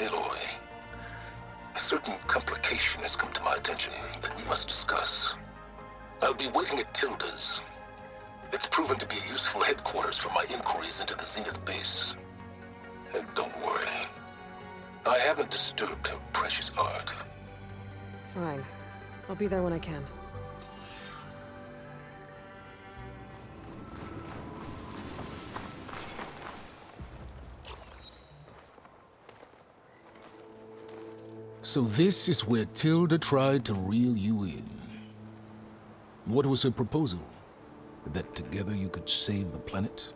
Aloy, a certain complication has come to my attention that we must discuss. I'll be waiting at Tilda's. It's proven to be a useful headquarters for my inquiries into the Zenith base. And don't worry, I haven't disturbed her precious art. Fine. I'll be there when I can. So this is where Tilda tried to reel you in. What was her proposal? That together you could save the planet?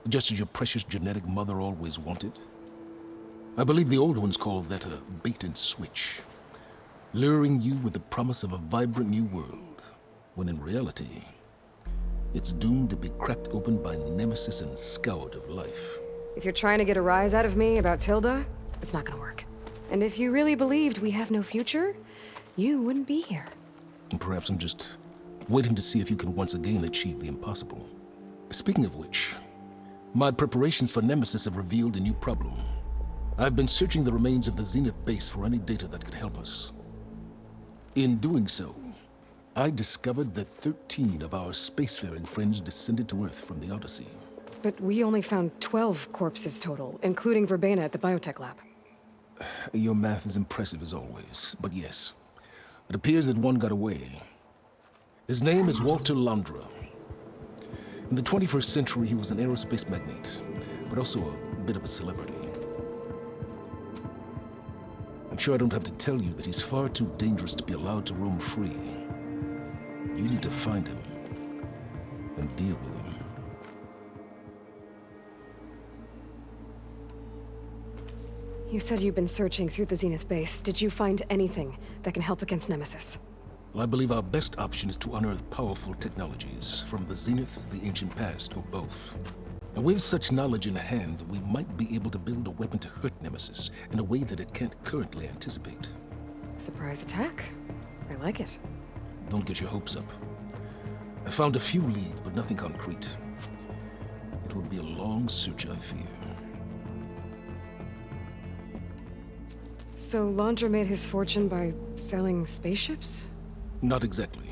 Just as your precious genetic mother always wanted? I believe the old ones called that a bait and switch. Luring you with the promise of a vibrant new world, when in reality, it's doomed to be cracked open by nemesis and scoured of life. If you're trying to get a rise out of me about Tilda, it's not gonna work. And if you really believed we have no future, you wouldn't be here. And perhaps I'm just waiting to see if you can once again achieve the impossible. Speaking of which, my preparations for Nemesis have revealed a new problem. I've been searching the remains of the Zenith base for any data that could help us. In doing so, I discovered that 13 of our spacefaring friends descended to Earth from the Odyssey. But we only found 12 corpses total, including Verbena at the biotech lab. Your math is impressive as always, but yes, it appears that one got away. His name is Walter Londra. In the 21st century, he was an aerospace magnate, but also a bit of a celebrity. I'm sure I don't have to tell you that he's far too dangerous to be allowed to roam free. You need to find him and deal with him. You said you've been searching through the Zenith base. Did you find anything that can help against Nemesis? Well, I believe our best option is to unearth powerful technologies, from the Zeniths, the ancient past, or both. And with such knowledge in hand, we might be able to build a weapon to hurt Nemesis in a way that it can't currently anticipate. Surprise attack? I like it. Don't get your hopes up. I found a few leads, but nothing concrete. It would be a long search, I fear. So Londra made his fortune by selling spaceships? Not exactly.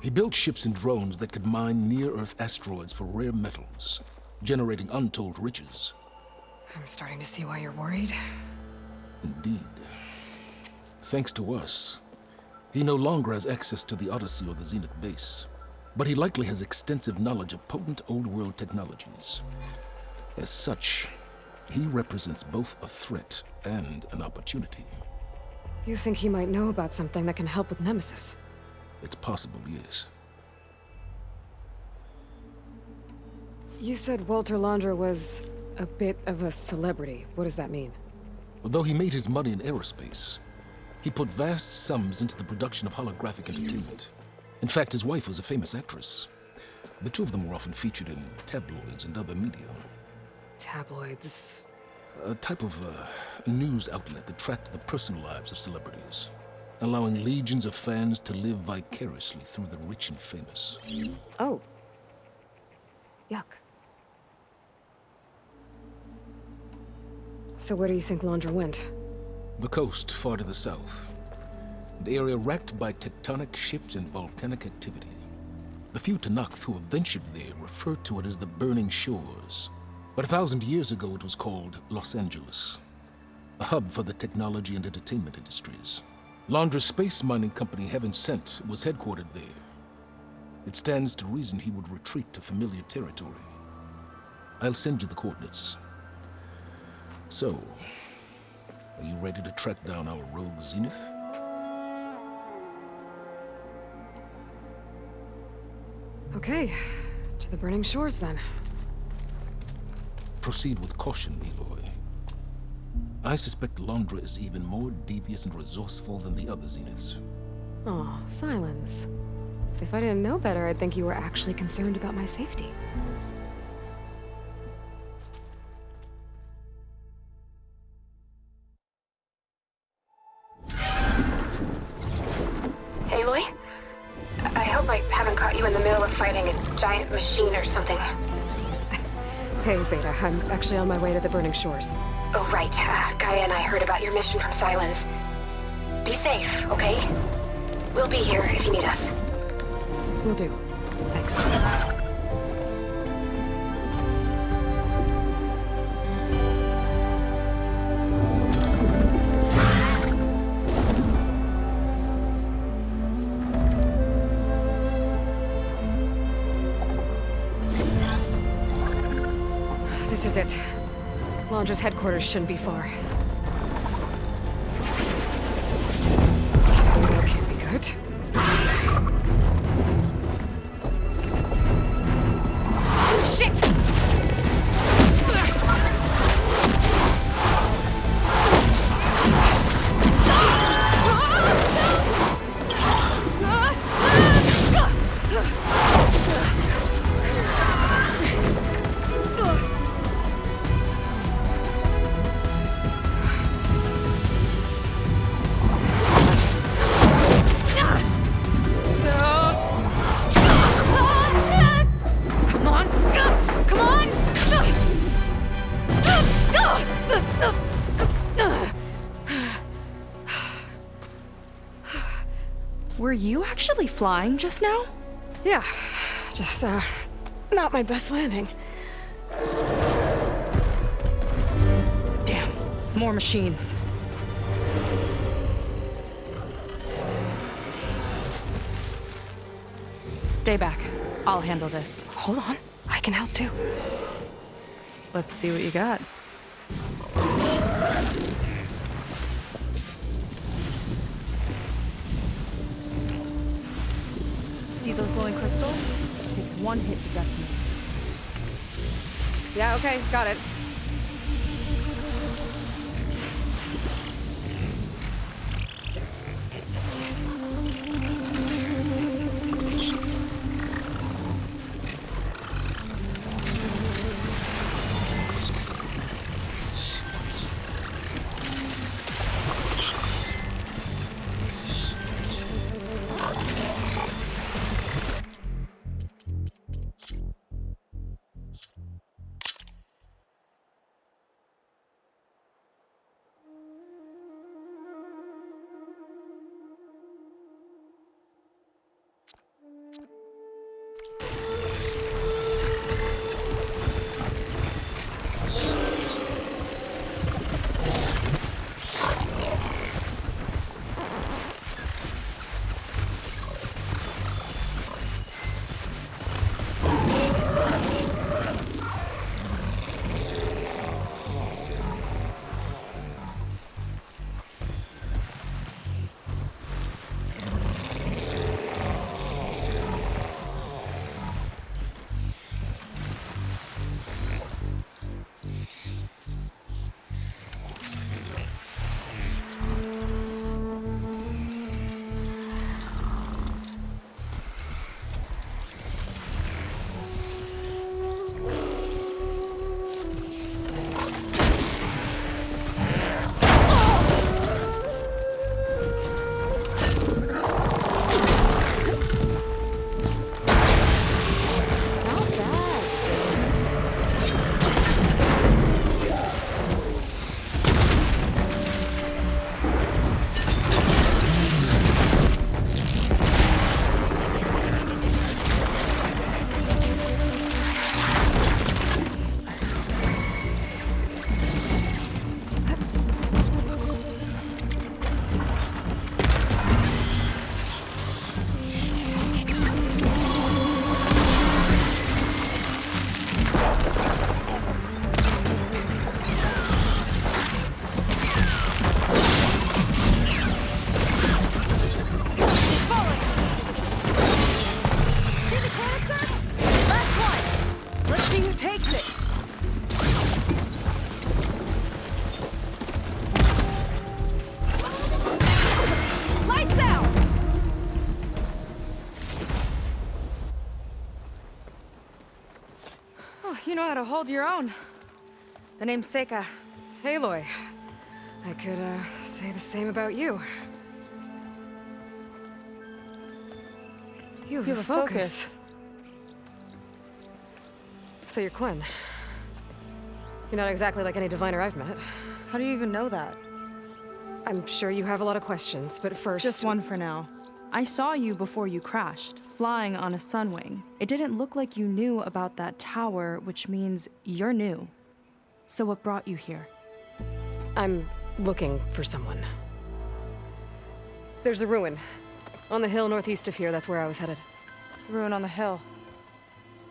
He built ships and drones that could mine near-Earth asteroids for rare metals, generating untold riches. I'm starting to see why you're worried. Indeed. Thanks to us, he no longer has access to the Odyssey or the Zenith base, but he likely has extensive knowledge of potent old-world technologies. As such, he represents both a threat and an opportunity. You think he might know about something that can help with Nemesis? It's possible, yes. You said Walter Londra was a bit of a celebrity. What does that mean? Although he made his money in aerospace, he put vast sums into the production of holographic entertainment. In fact, his wife was a famous actress. The two of them were often featured in tabloids and other media. Tabloids? A type of news outlet that tracked the personal lives of celebrities, allowing legions of fans to live vicariously through the rich and famous. Oh. Yuck. So where do you think Londra went? The coast, far to the south. An area racked by tectonic shifts and volcanic activity. The few Tanakh who have ventured there refer to it as the Burning Shores. But 1,000 years ago it was called Los Angeles, a hub for the technology and entertainment industries. Londra's space mining company, Heaven Sent, was headquartered there. It stands to reason he would retreat to familiar territory. I'll send you the coordinates. So, are you ready to track down our rogue Zenith? Okay, to the Burning Shores then. Proceed with caution, Aloy. I suspect Londra is even more devious and resourceful than the other Zeniths. Aw, Sylens. If I didn't know better, I'd think you were actually concerned about my safety. Aloy? I hope I haven't caught you in the middle of fighting a giant machine or something. Hey, Beta, I'm actually on my way to the Burning Shores. Oh, right. Gaia and I heard about your mission from Sylens. Be safe, okay? We'll be here if you need us. Will do. Thanks. This is it. Launder's headquarters shouldn't be far. That can't be good. Shit! Were you actually flying just now? Yeah, just, not my best landing. Damn, more machines. Stay back. I'll handle this. Hold on, I can help too. Let's see what you got. See those glowing crystals? It takes one hit to detonate. Yeah, okay, got it. You know how to hold your own. The name's Seika. Aloy. I could, say the same about you. You have a focus. So you're Quinn. You're not exactly like any diviner I've met. How do you even know that? I'm sure you have a lot of questions, but first... Just one for now. I saw you before you crashed, flying on a sunwing. It didn't look like you knew about that tower, which means you're new. So what brought you here? I'm looking for someone. There's a ruin. On the hill northeast of here, that's where I was headed. Ruin on the hill.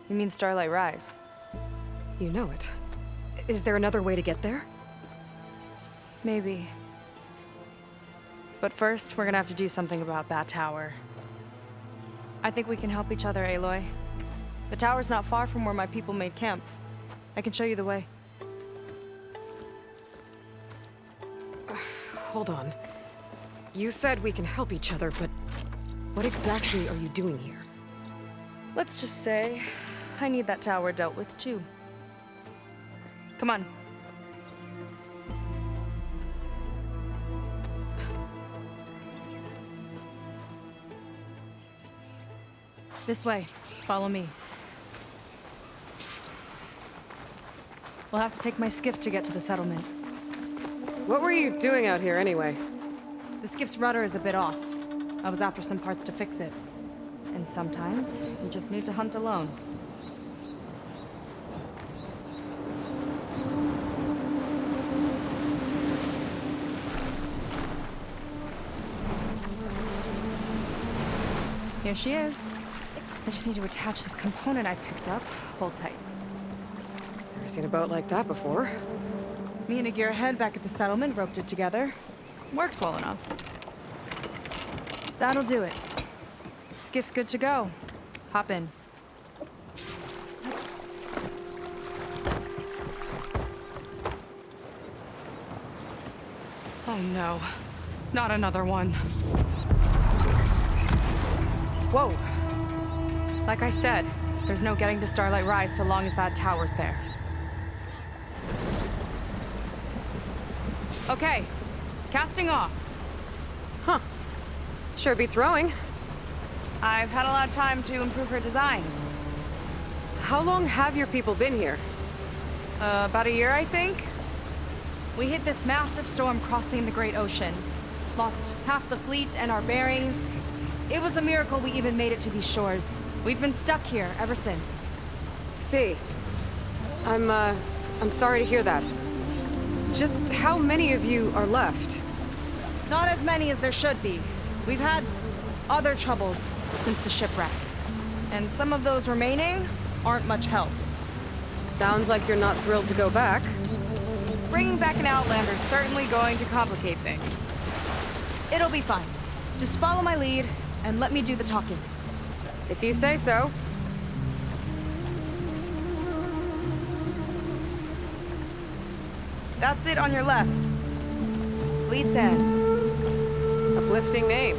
You mean Starlight Rise? You know it. Is there another way to get there? Maybe. But first, we're gonna have to do something about that tower. I think we can help each other, Aloy. The tower's not far from where my people made camp. I can show you the way. Hold on. You said we can help each other, but what exactly are you doing here? Let's just say, I need that tower dealt with too. Come on. This way. Follow me. We'll have to take my skiff to get to the settlement. What were you doing out here anyway? The skiff's rudder is a bit off. I was after some parts to fix it. And sometimes, you just need to hunt alone. Here she is. I just need to attach this component I picked up. Hold tight. Never seen a boat like that before. Me and a gearhead back at the settlement roped it together. Works well enough. That'll do it. Skiff's good to go. Hop in. Oh no. Not another one. Whoa. Like I said, there's no getting to Starlight Rise so long as that tower's there. Okay, casting off. Huh. Sure beats rowing. I've had a lot of time to improve her design. How long have your people been here? About a year, I think. We hit this massive storm crossing the Great Ocean. Lost half the fleet and our bearings. It was a miracle we even made it to these shores. We've been stuck here ever since. See. I'm sorry to hear that. Just how many of you are left? Not as many as there should be. We've had other troubles since the shipwreck. And some of those remaining aren't much help. Sounds like you're not thrilled to go back. Bringing back an Outlander's certainly going to complicate things. It'll be fine. Just follow my lead and let me do the talking. If you say so. That's it on your left. Fleet's End. Uplifting name.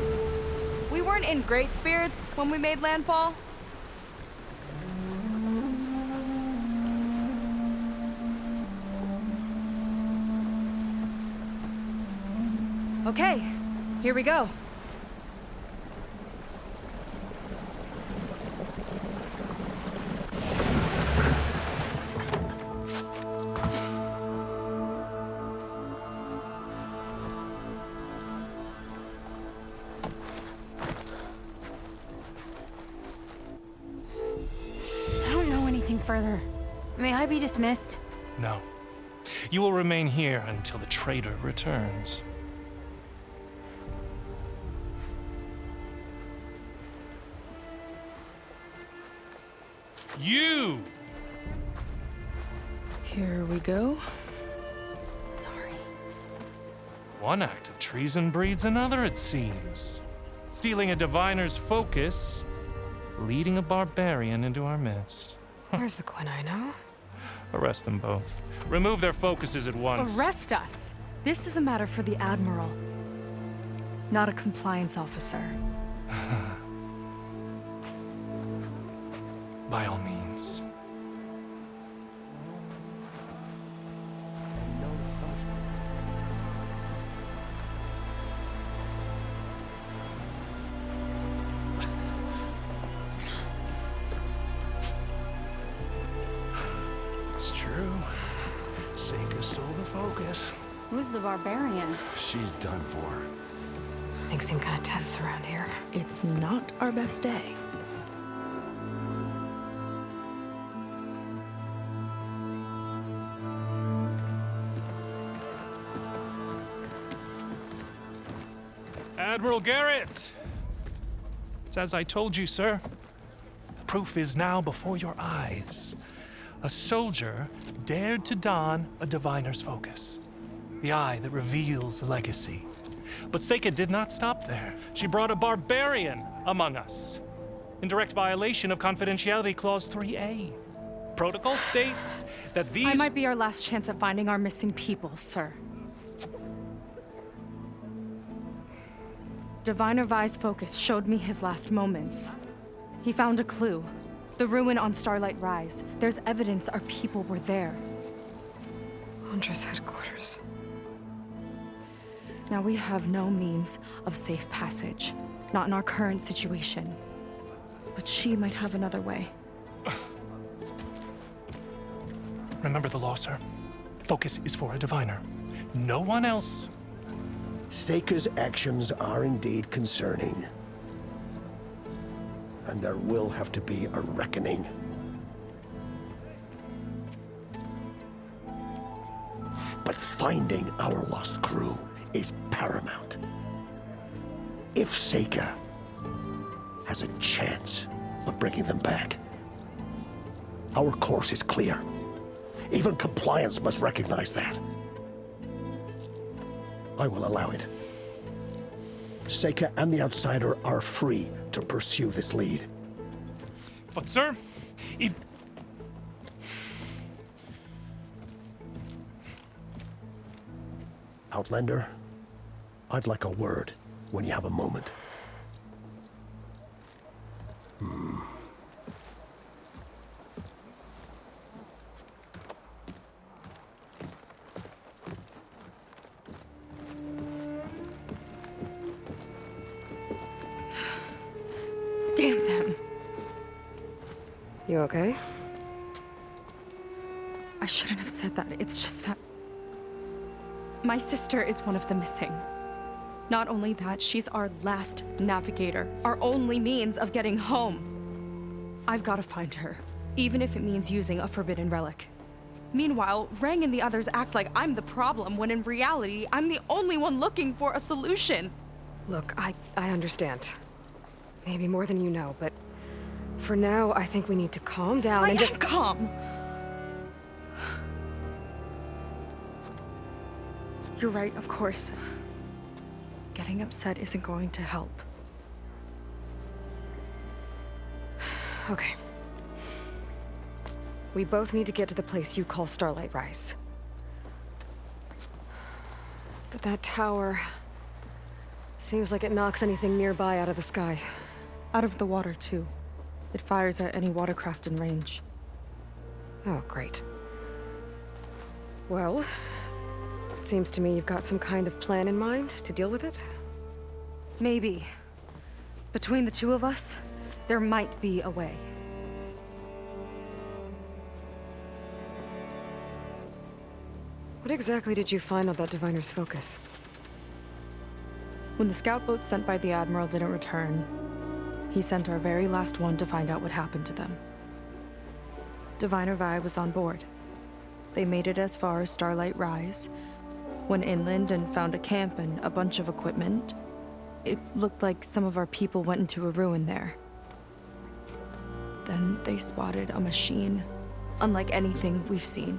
We weren't in great spirits when we made landfall. Okay, here we go. Further. May I be dismissed? No. You will remain here until the traitor returns. You! Here we go. Sorry. One act of treason breeds another, it seems. Stealing a diviner's focus, leading a barbarian into our midst. Where's the Quinn I know? Arrest them both. Remove their focuses at once. Arrest us! This is a matter for the Admiral, not a compliance officer. By all means. Who's the barbarian? She's done for. Things seem kind of tense around here. It's not our best day. Admiral Garrett! It's as I told you, sir. The proof is now before your eyes. A soldier dared to don a diviner's focus, the eye that reveals the legacy. But Seika did not stop there. She brought a barbarian among us, in direct violation of Confidentiality Clause 3A. Protocol states that these— I might be our last chance at finding our missing people, sir. Diviner Vi's focus showed me his last moments. He found a clue. The ruin on Starlight Rise. There's evidence our people were there. Hunter's headquarters. Now we have no means of safe passage. Not in our current situation. But she might have another way. Remember the law, sir. Focus is for a diviner. No one else. Seika's actions are indeed concerning. And there will have to be a reckoning. But finding our lost crew is paramount. If Seika has a chance of bringing them back, our course is clear. Even compliance must recognize that. I will allow it. Seika and the Outsider are free to pursue this lead. But, sir, if... Outlander, I'd like a word when you have a moment. Damn them. You okay? I shouldn't have said that. It's just that my sister is one of the missing. Not only that, she's our last navigator, our only means of getting home. I've got to find her, even if it means using a forbidden relic. Meanwhile, Rang and the others act like I'm the problem, when in reality, I'm the only one looking for a solution. Look, I understand. Maybe more than you know, but for now, I think we need to calm down and just— calm. You're right, of course. Getting upset isn't going to help. Okay. We both need to get to the place you call Starlight Rise. But that tower seems like it knocks anything nearby out of the sky. Out of the water, too. It fires at any watercraft in range. Oh, great. Well, it seems to me you've got some kind of plan in mind to deal with it. Maybe. Between the two of us, there might be a way. What exactly did you find on that diviner's focus? When the scout boat sent by the Admiral didn't return, he sent our very last one to find out what happened to them. Diviner Vi was on board. They made it as far as Starlight Rise, went inland and found a camp and a bunch of equipment. It looked like some of our people went into a ruin there. Then they spotted a machine, unlike anything we've seen.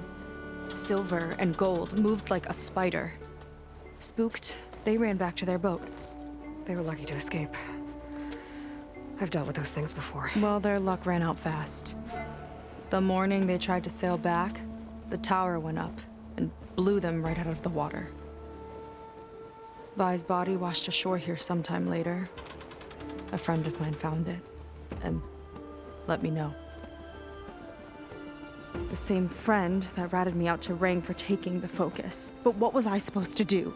Silver and gold, moved like a spider. Spooked, they ran back to their boat. They were lucky to escape. I've dealt with those things before. Well, their luck ran out fast. The morning they tried to sail back, the tower went up and blew them right out of the water. Vi's body washed ashore here sometime later. A friend of mine found it and let me know. The same friend that ratted me out to Rang for taking the focus. But what was I supposed to do?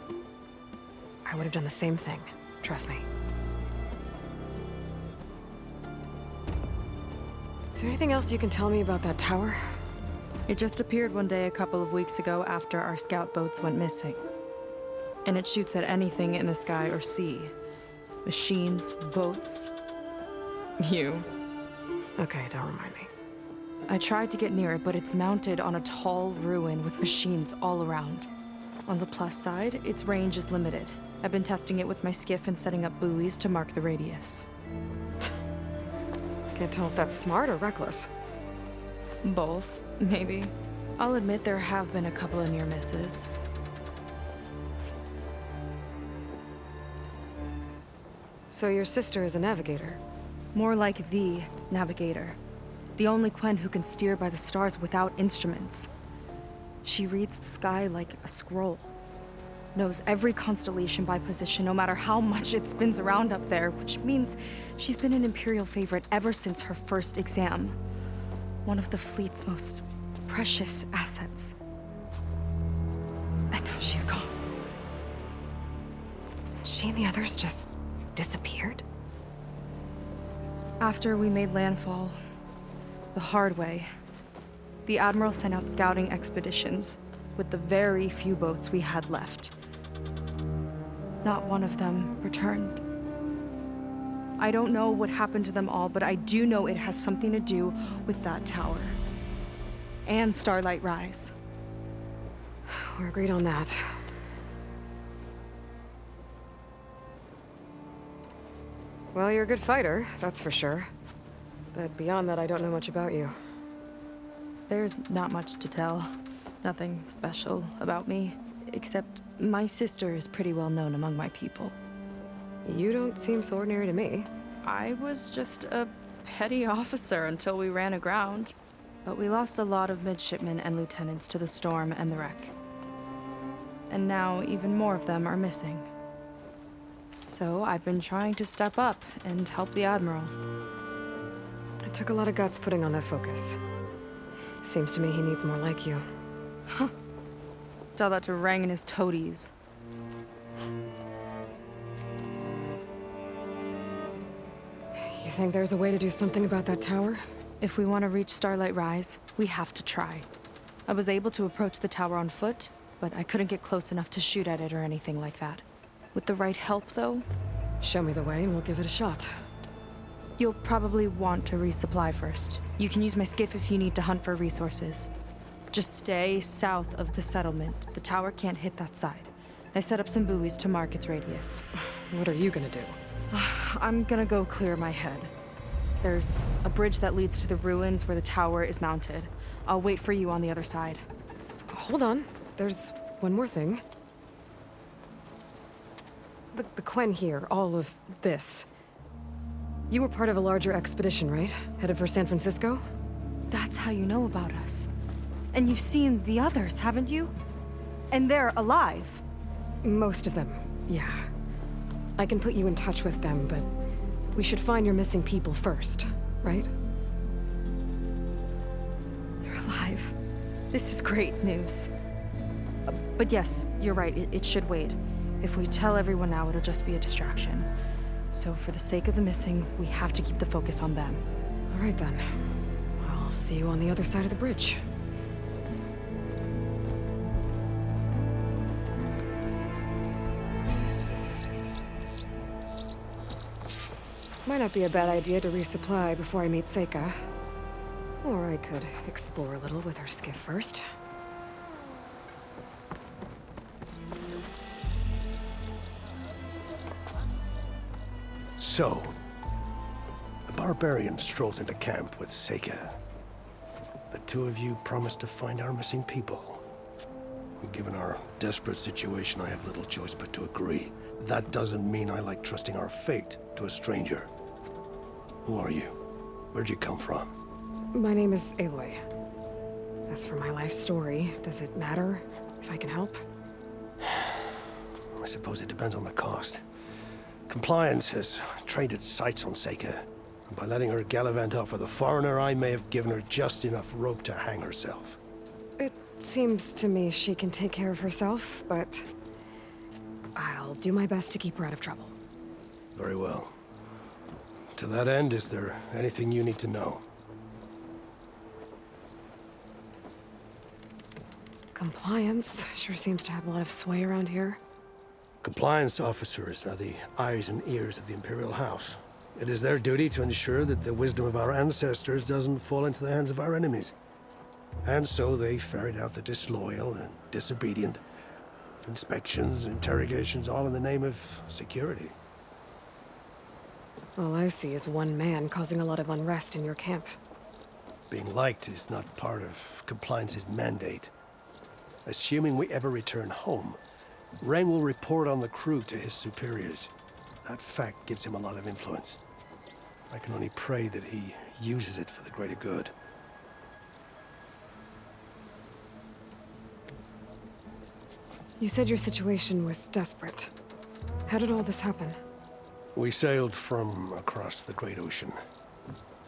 I would have done the same thing. Trust me. Is there anything else you can tell me about that tower? It just appeared one day a couple of weeks ago after our scout boats went missing. And it shoots at anything in the sky or sea. Machines, boats. You. Okay, don't remind me. I tried to get near it, but it's mounted on a tall ruin with machines all around. On the plus side, its range is limited. I've been testing it with my skiff and setting up buoys to mark the radius. Can't tell if that's smart or reckless. Both, maybe. I'll admit there have been a couple of near misses. So your sister is a navigator? More like the navigator. The only Quen who can steer by the stars without instruments. She reads the sky like a scroll. Knows every constellation by position, no matter how much it spins around up there, which means she's been an Imperial favorite ever since her first exam. One of the fleet's most precious assets. And now she's gone. She and the others just disappeared? After we made landfall, the hard way, the Admiral sent out scouting expeditions with the very few boats we had left. Not one of them returned. I don't know what happened to them all, but I do know it has something to do with that tower. And Starlight Rise. We're agreed on that. Well, you're a good fighter, that's for sure. But beyond that, I don't know much about you. There's not much to tell. Nothing special about me, except my sister is pretty well known among my people. You don't seem so ordinary to me. I was just a petty officer until we ran aground. But we lost a lot of midshipmen and lieutenants to the storm and the wreck. And now even more of them are missing. So I've been trying to step up and help the Admiral. It took a lot of guts putting on that focus. Seems to me he needs more like you. Huh. Tell that to Rang and his toadies. You think there's a way to do something about that tower? If we want to reach Starlight Rise, we have to try. I was able to approach the tower on foot, but I couldn't get close enough to shoot at it or anything like that. With the right help, though... Show me the way and we'll give it a shot. You'll probably want to resupply first. You can use my skiff if you need to hunt for resources. Just stay south of the settlement. The tower can't hit that side. I set up some buoys to mark its radius. What are you gonna do? I'm gonna go clear my head. There's a bridge that leads to the ruins where the tower is mounted. I'll wait for you on the other side. Hold on. There's one more thing. The Quen here, all of this. You were part of a larger expedition, right? Headed for San Francisco? That's how you know about us. And you've seen the others, haven't you? And they're alive. Most of them, yeah. I can put you in touch with them, but we should find your missing people first, right? They're alive. This is great news. But yes, you're right, it should wait. If we tell everyone now, it'll just be a distraction. So for the sake of the missing, we have to keep the focus on them. All right then. I'll see you on the other side of the bridge. Might not be a bad idea to resupply before I meet Seika. Or I could explore a little with her skiff first. So, the barbarian strolls into camp with Seika. The two of you promised to find our missing people. Given our desperate situation, I have little choice but to agree. That doesn't mean I like trusting our fate to a stranger. Who are you? Where'd you come from? My name is Aloy. As for my life story, does it matter if I can help? I suppose it depends on the cost. Compliance has trained its sights on Seika. And by letting her gallivant off with a foreigner, I may have given her just enough rope to hang herself. It seems to me she can take care of herself, but I'll do my best to keep her out of trouble. Very well. To that end, is there anything you need to know? Compliance sure seems to have a lot of sway around here. Compliance officers are the eyes and ears of the Imperial House. It is their duty to ensure that the wisdom of our ancestors doesn't fall into the hands of our enemies. And so they ferret out the disloyal and disobedient. Inspections, interrogations, all in the name of security. All I see is one man causing a lot of unrest in your camp. Being liked is not part of Compliance's mandate. Assuming we ever return home, Rang will report on the crew to his superiors. That fact gives him a lot of influence. I can only pray that he uses it for the greater good. You said your situation was desperate. How did all this happen? We sailed from across the Great Ocean.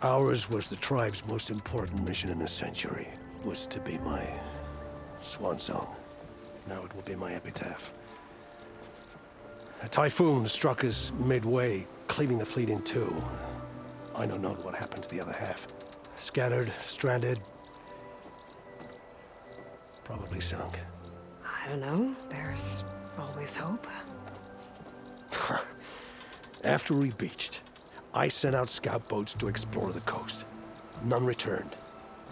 Ours was the tribe's most important mission in a century. It was to be my swan song. Now it will be my epitaph. A typhoon struck us midway, cleaving the fleet in two. I know not what happened to the other half. Scattered, stranded, probably sunk. I don't know. There's always hope. After we beached, I sent out scout boats to explore the coast. None returned.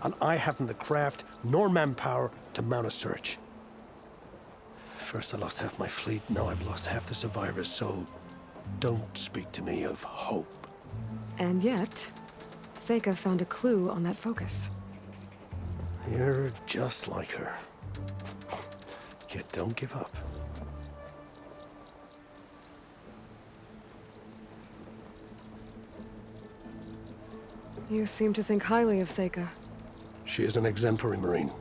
And I haven't the craft nor manpower to mount a search. First I lost half my fleet, now I've lost half the survivors, so don't speak to me of hope. And yet, Seika found a clue on that focus. You're just like her. Yet don't give up. You seem to think highly of Seika. She is an exemplary Marine.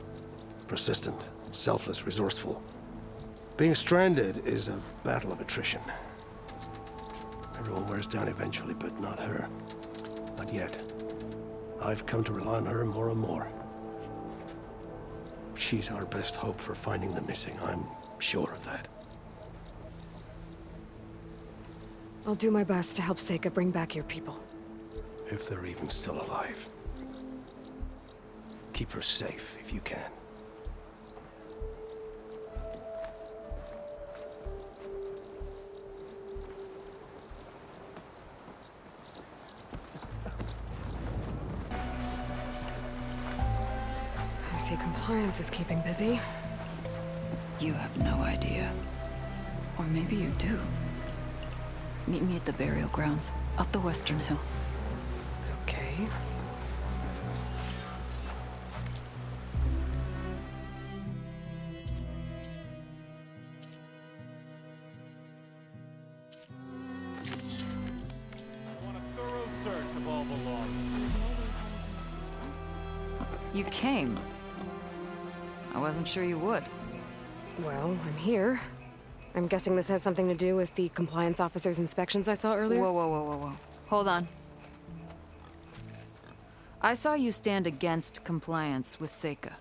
Persistent, selfless, resourceful. Being stranded is a battle of attrition. Everyone wears down eventually, but not her. Not yet. I've come to rely on her more and more. She's our best hope for finding the missing, I'm sure of that. I'll do my best to help Seika bring back your people. If they're even still alive. Keep her safe if you can. I see Compliance is keeping busy. You have no idea. Or maybe you do. Meet me at the burial grounds, up the western hill. Okay. You came. I wasn't sure you would. Well, I'm here. I'm guessing this has something to do with the compliance officer's inspections I saw earlier? Whoa. Hold on. I saw you stand against compliance with Seika.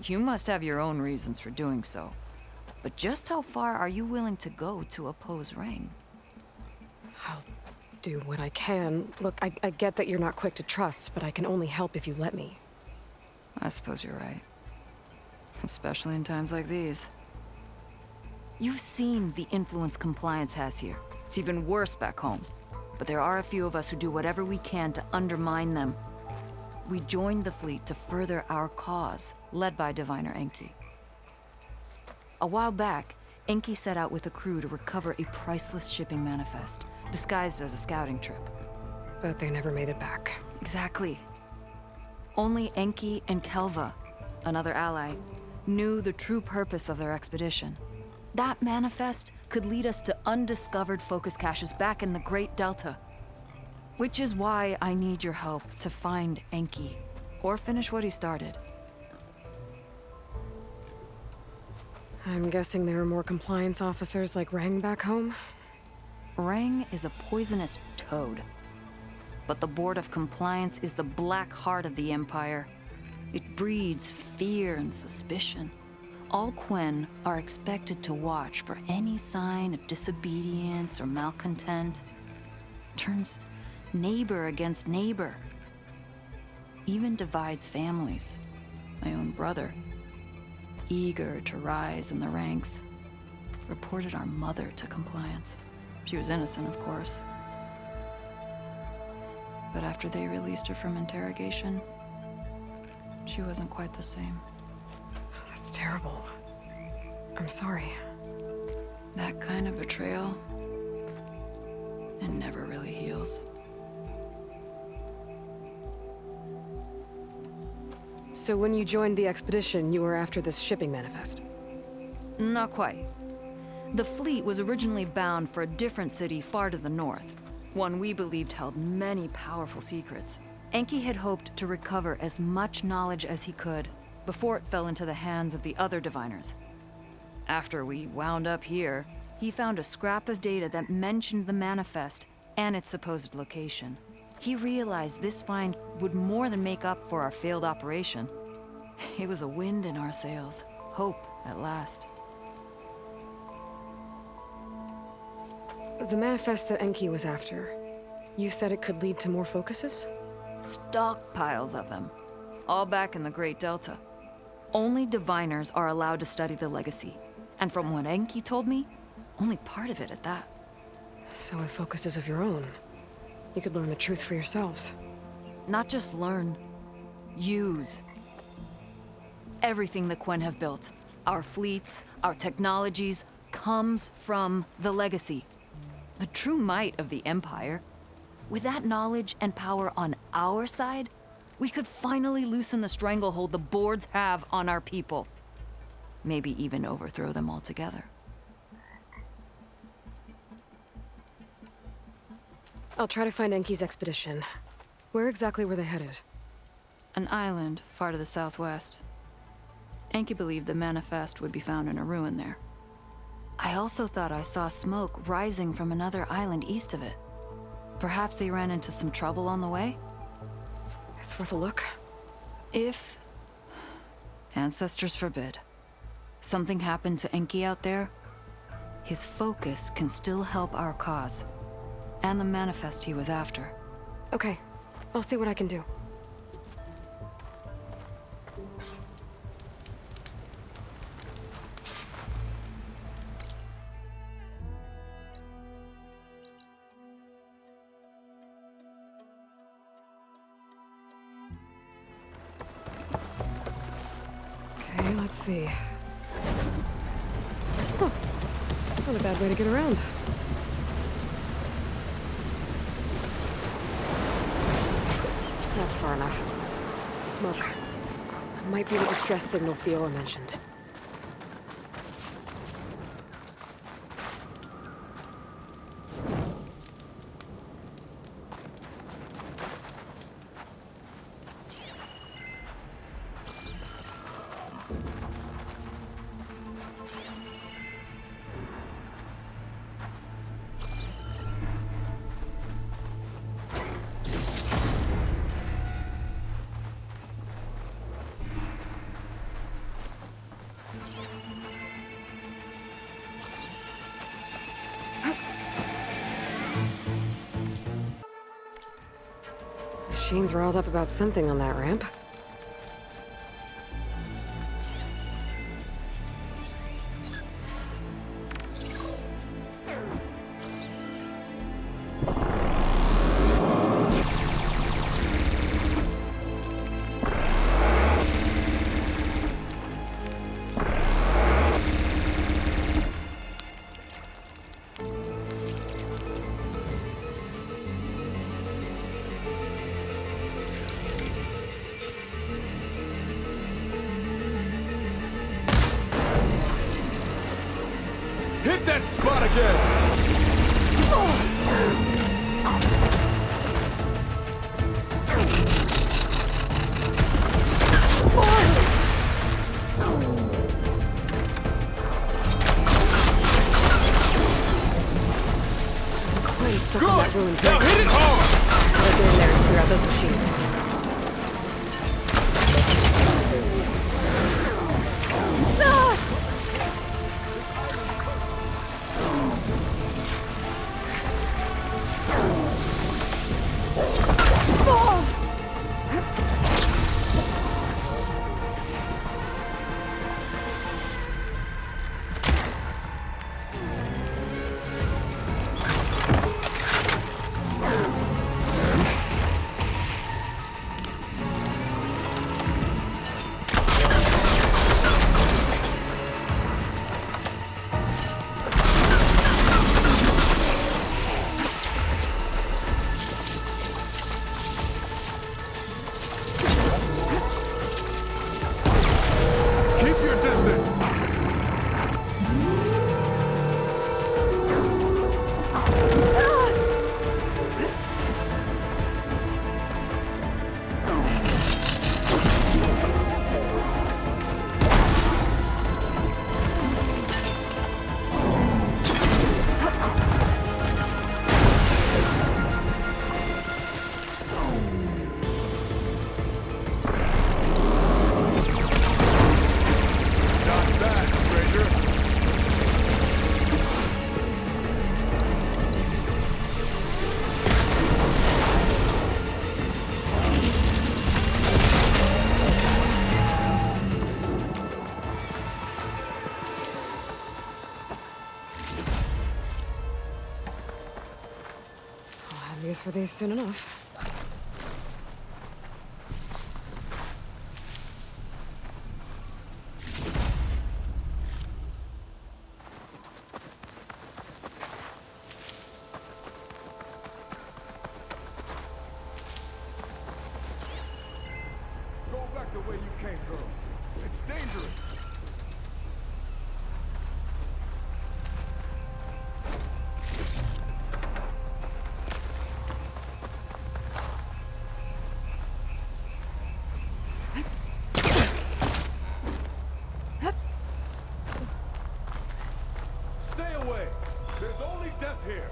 You must have your own reasons for doing so. But just how far are you willing to go to oppose Rang? I'll do what I can. Look, I get that you're not quick to trust, but I can only help if you let me. I suppose you're right. Especially in times like these. You've seen the influence compliance has here. It's even worse back home. But there are a few of us who do whatever we can to undermine them. We joined the fleet to further our cause, led by Diviner Enki. A while back, Enki set out with a crew to recover a priceless shipping manifest, disguised as a scouting trip. But they never made it back. Exactly. Only Enki and Kelva, another ally, knew the true purpose of their expedition. That manifest could lead us to undiscovered focus caches back in the Great Delta. Which is why I need your help to find Enki, or finish what he started. I'm guessing there are more compliance officers like Rang back home? Rang is a poisonous toad. But the Board of Compliance is the black heart of the Empire. It breeds fear and suspicion. All Quen are expected to watch for any sign of disobedience or malcontent. Turns neighbor against neighbor. Even divides families. My own brother, eager to rise in the ranks. reported our mother to compliance. She was innocent, of course. But after they released her from interrogation, she wasn't quite the same. That's terrible. I'm sorry. That kind of betrayal, it never really heals. So when you joined the expedition, you were after this shipping manifest? Not quite. The fleet was originally bound for a different city far to the north, one we believed held many powerful secrets. Enki had hoped to recover as much knowledge as he could before it fell into the hands of the other diviners. After we wound up here, he found a scrap of data that mentioned the manifest and its supposed location. He realized this find would more than make up for our failed operation. It was a wind in our sails. Hope, at last. The manifest that Enki was after, you said it could lead to more focuses? Stockpiles of them. All back in the Great Delta. Only diviners are allowed to study the legacy. And from what Enki told me, only part of it at that. So with focuses of your own, you could learn the truth for yourselves. Not just learn. Use. Everything the Quen have built, our fleets, our technologies, comes from the legacy. The true might of the Empire. With that knowledge and power on our side, we could finally loosen the stranglehold the boards have on our people. Maybe even overthrow them altogether. I'll try to find Enki's expedition. Where exactly were they headed? An island far to the southwest. Enki believed the manifest would be found in a ruin there. I also thought I saw smoke rising from another island east of it. Perhaps they ran into some trouble on the way? It's worth a look. If... ancestors forbid. Something happened to Enki out there, his focus can still help our cause. And the manifest he was after. Okay, I'll see what I can do. Okay, let's see. Huh. Not a bad way to get around. That's far enough. Smoke. Might be the distress signal Theo mentioned. Machine's riled up about something on that ramp. Hit that spot again! There's a coin stuck on that ruined Now bridge. hit it hard! Gotta get in there and clear out those machines. Use for these soon enough. Go back the way you came, girl. It's dangerous. Stay away. There's only death here.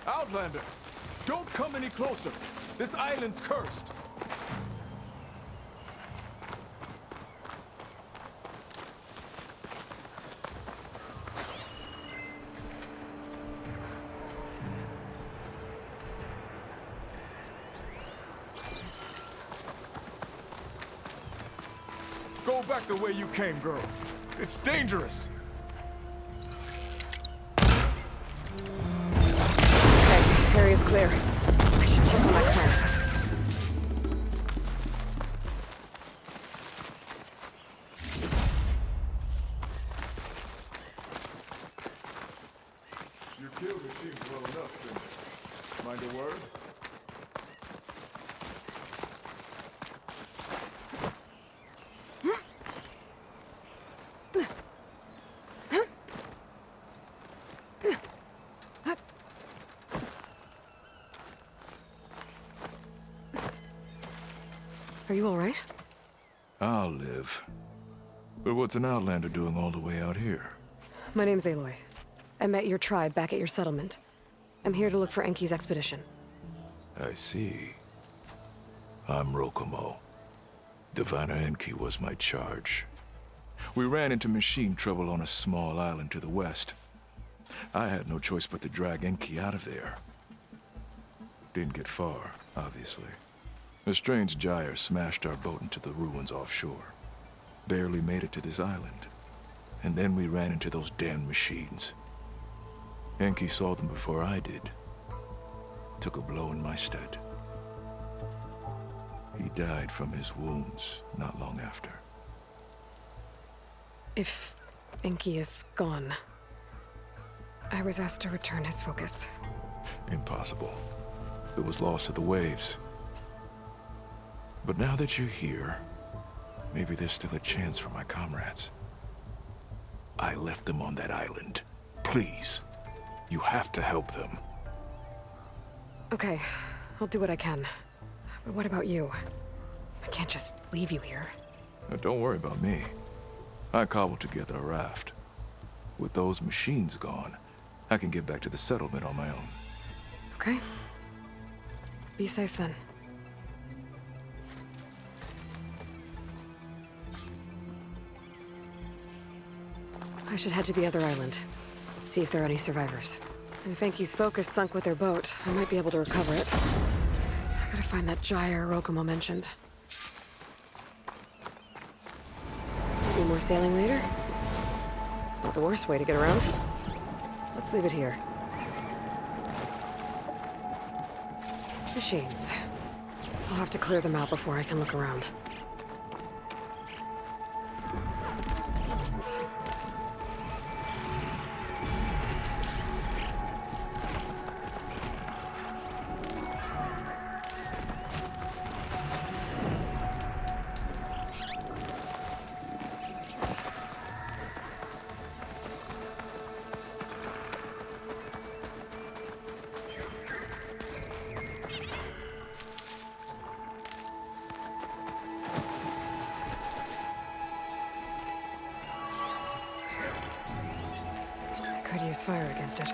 Outlander, don't come any closer. This island's cursed. Go back the way you came, girl. It's dangerous. Okay, area is clear. I should check on my plan. You killed machines well enough, didn't you? Mind a word? Are you all right? I'll live. But what's an outlander doing all the way out here? My name's Aloy. I met your tribe back at your settlement. I'm here to look for Enki's expedition. I see. I'm Rokomo. Diviner Enki was my charge. We ran into machine trouble on a small island to the west. I had no choice but to drag Enki out of there. Didn't get far, obviously. A strange gyre smashed our boat into the ruins offshore. Barely made it to this island. And then we ran into those damn machines. Enki saw them before I did. Took a blow in my stead. He died from his wounds not long after. If Enki is gone, I was asked to return his focus. Impossible. It was lost to the waves. But now that you're here, maybe there's still a chance for my comrades. I left them on that island. Please, you have to help them. Okay, I'll do what I can. But what about you? I can't just leave you here. Now, don't worry about me. I cobbled together a raft. With those machines gone, I can get back to the settlement on my own. Okay. Be safe then. I should head to the other island. See if there are any survivors. And if Enki's focus sunk with their boat, I might be able to recover it. I gotta find that gyre Rokomo mentioned. Any more sailing later? It's not the worst way to get around. Let's leave it here. Machines. I'll have to clear them out before I can look around. Could use fire against it.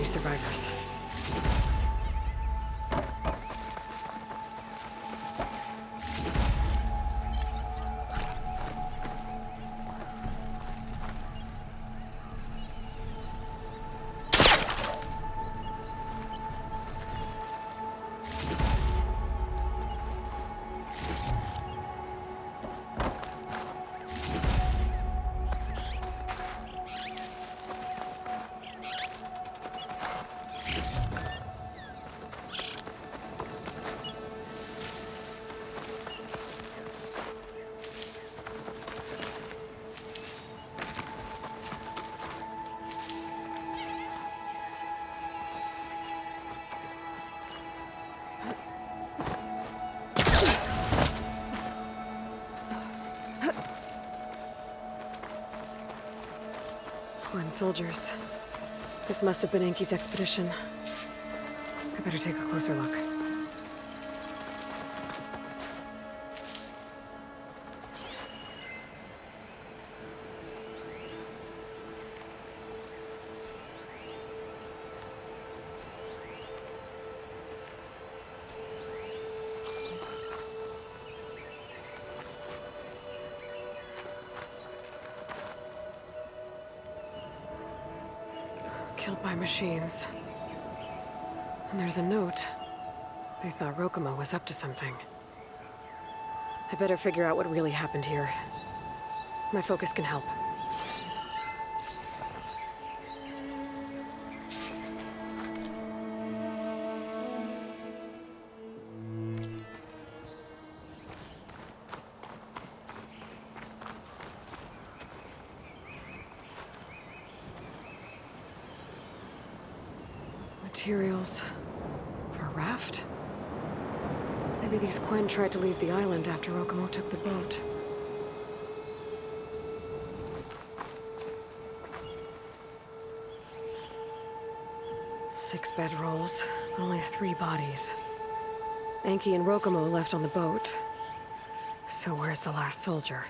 survivors. Foreign soldiers. This must have been Enki's expedition. I better take a closer look. Killed by machines. And there's a note. They thought Rokumo was up to something. I better figure out what really happened here. My focus can help. Materials for a raft? Maybe these Quen tried to leave the island after Rokumo took the boat. Six bedrolls, but only 3 bodies. Enki and Rokumo left on the boat. So where's the last soldier?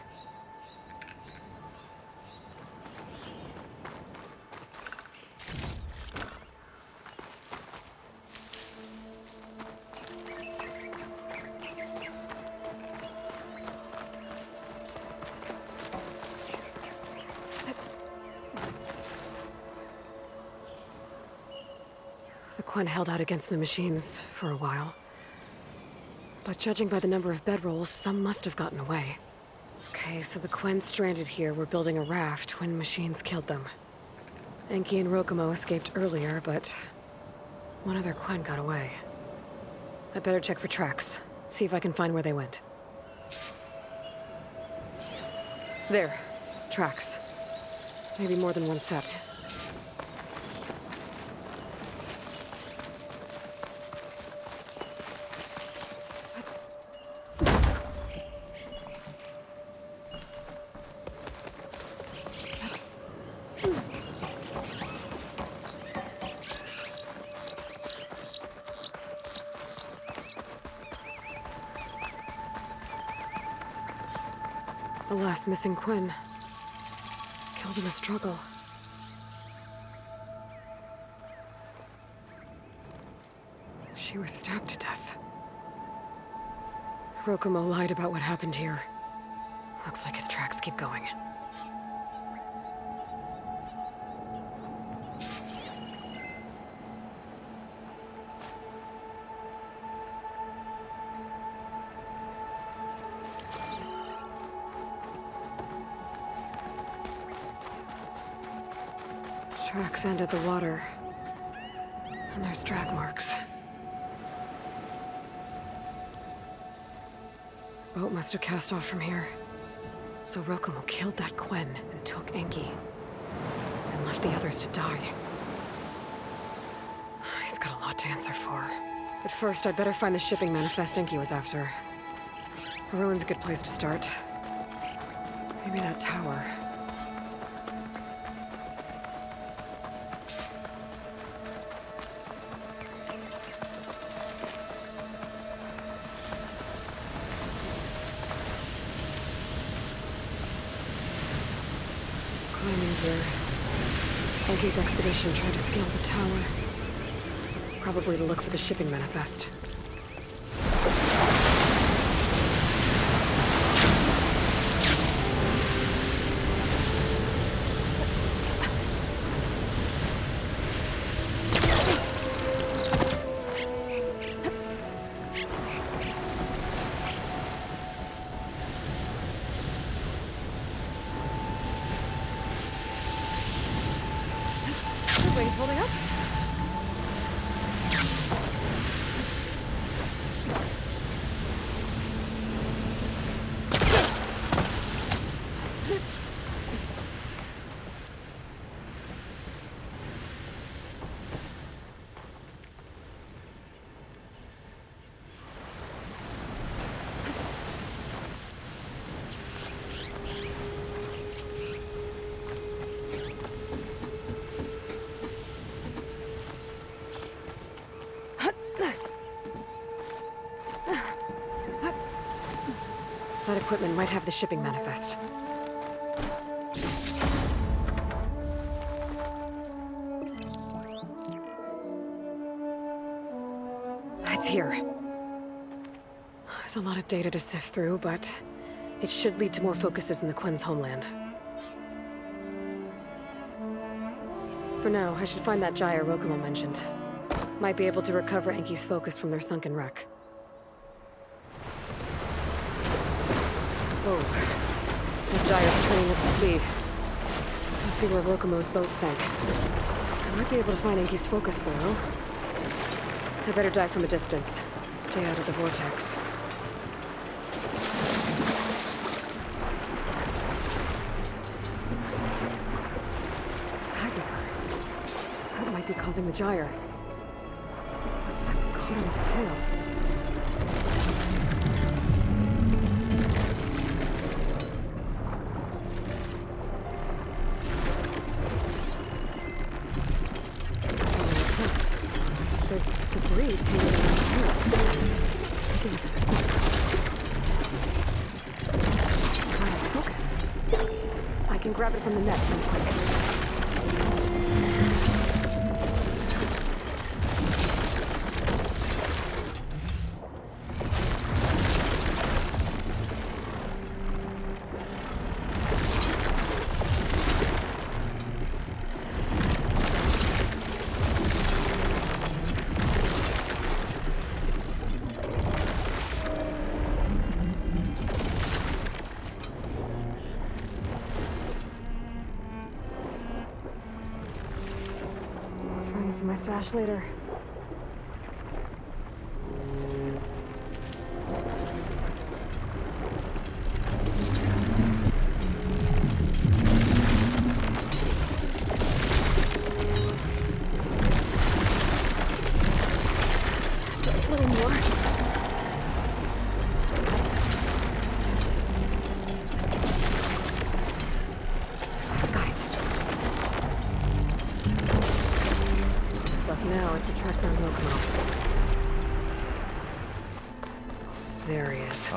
The Quen held out against the machines for a while. But judging by the number of bedrolls, some must have gotten away. Okay, so the Quen stranded here were building a raft when machines killed them. Enki and Rokumo escaped earlier, but one other Quen got away. I better check for tracks, see if I can find where they went. There. Tracks. Maybe more than one set. The last missing Quen. Killed in a struggle. She was stabbed to death. Rokumo lied about what happened here. Looks like his tracks keep going. Tracks ended the water. And there's drag marks. The boat must have cast off from here. So Rokumo killed that Quen and took Enki. And left the others to die. He's got a lot to answer for. But first, I'd better find the shipping manifest Enki was after. The ruin's a good place to start. Maybe that tower. Climbing gear. Enki's expedition tried to scale the tower. Probably to look for the shipping manifest. Wings holding up? That equipment might have the shipping manifest. It's here. There's a lot of data to sift through, but it should lead to more focuses in the Quen's homeland. For now, I should find that gyre Rokumo mentioned. Might be able to recover Enki's focus from their sunken wreck. Oh, that gyre's turning at the sea. Must be where Rokumo's boat sank. I might be able to find Enki's focus below. I better dive from a distance. Stay out of the vortex. Tiger. That might be causing the gyre. Looks like it caught on its tail. I can grab it from the net real quick. My stash later. A little more. Now is to track down Rokumo. There he is. So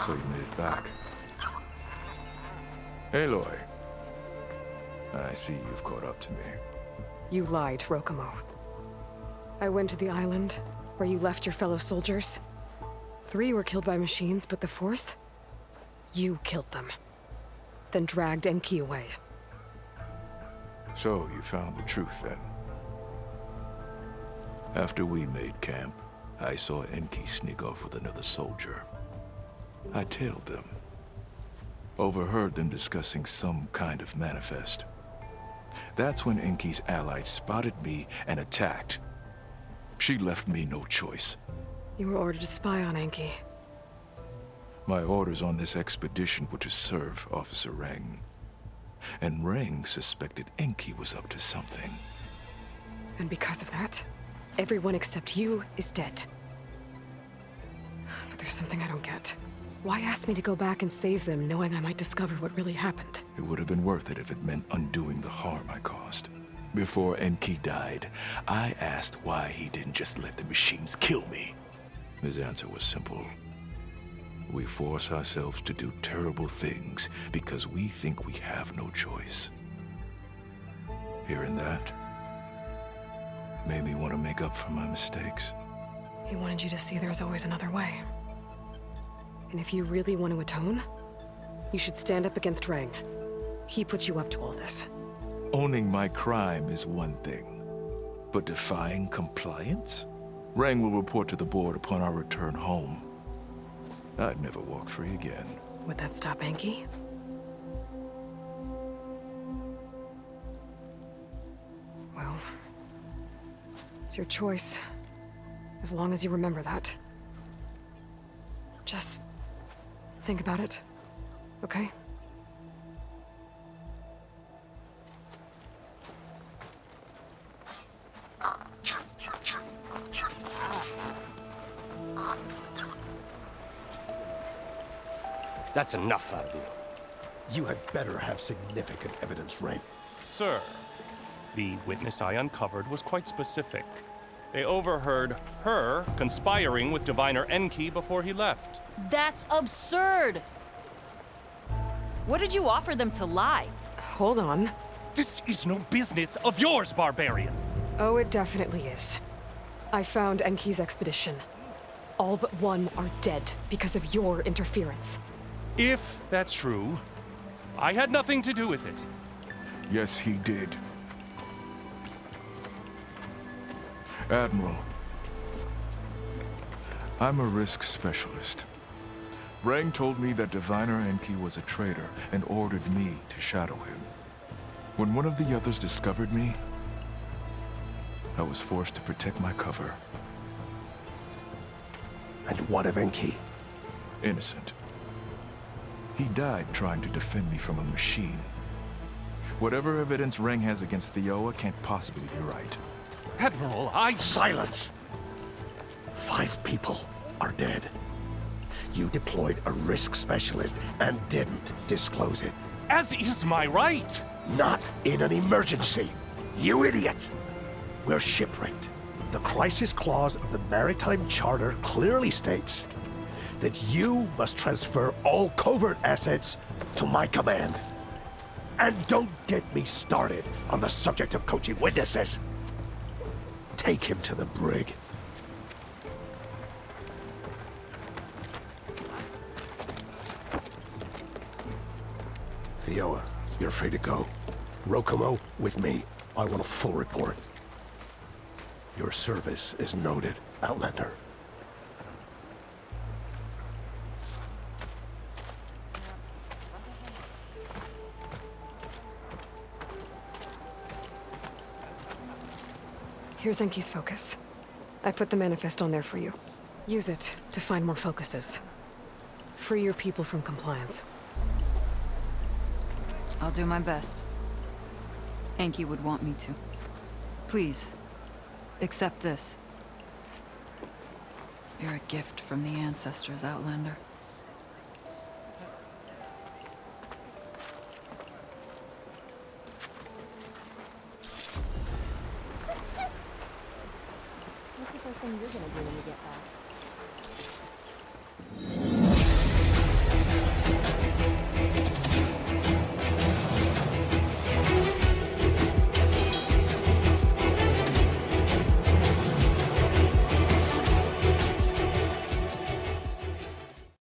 you made it back. Aloy. I see you've caught up to me. You lied, Rokumo. I went to the island where you left your fellow soldiers. 3 were killed by machines, but the 4th? You killed them. Then dragged Enki away. So you found the truth then? After we made camp, I saw Enki sneak off with another soldier. I tailed them. Overheard them discussing some kind of manifest. That's when Enki's allies spotted me and attacked. She left me no choice. You were ordered to spy on Enki. My orders on this expedition were to serve Officer Reng. And Reng suspected Enki was up to something. And because of that, everyone except you is dead. But there's something I don't get. Why ask me to go back and save them, knowing I might discover what really happened? It would have been worth it if it meant undoing the harm I caused. Before Enki died, I asked why he didn't just let the machines kill me. His answer was simple. We force ourselves to do terrible things because we think we have no choice. Hearing that, Made me want to make up for my mistakes. He wanted you to see there's always another way. And if you really want to atone, you should stand up against Rang. He put you up to all this. Owning my crime is one thing, but defying compliance? Rang will report to the board upon our return home. I'd never walk free again. Would that stop Enki? Well, it's your choice. As long as you remember that. Just think about it, okay? That's enough out of you. You had better have significant evidence, Ray. Sir, the witness I uncovered was quite specific. They overheard her conspiring with Diviner Enki before he left. That's absurd! What did you offer them to lie? Hold on. This is no business of yours, barbarian! Oh, it definitely is. I found Enki's expedition. All but one are dead because of your interference. If that's true, I had nothing to do with it. Yes, he did. Admiral, I'm a risk specialist. Rang told me that Diviner Enki was a traitor and ordered me to shadow him. When one of the others discovered me, I was forced to protect my cover. And what of Enki? Innocent. He died trying to defend me from a machine. Whatever evidence Rang has against Theoa can't possibly be right. Admiral, Silence! 5 people are dead. You deployed a risk specialist and didn't disclose it. As is my right! Not in an emergency, you idiot! We're shipwrecked. The crisis clause of the Maritime Charter clearly states that you must transfer all covert assets to my command. And don't get me started on the subject of coaching witnesses. Take him to the brig. Theoa, you're free to go. Rokomo, with me. I want a full report. Your service is noted, Outlander. Here's Enki's focus. I put the manifest on there for you. Use it to find more focuses. Free your people from compliance. I'll do my best. Enki would want me to. Please, accept this. You're a gift from the ancestors, Outlander. What's the first thing you're gonna do when you get back?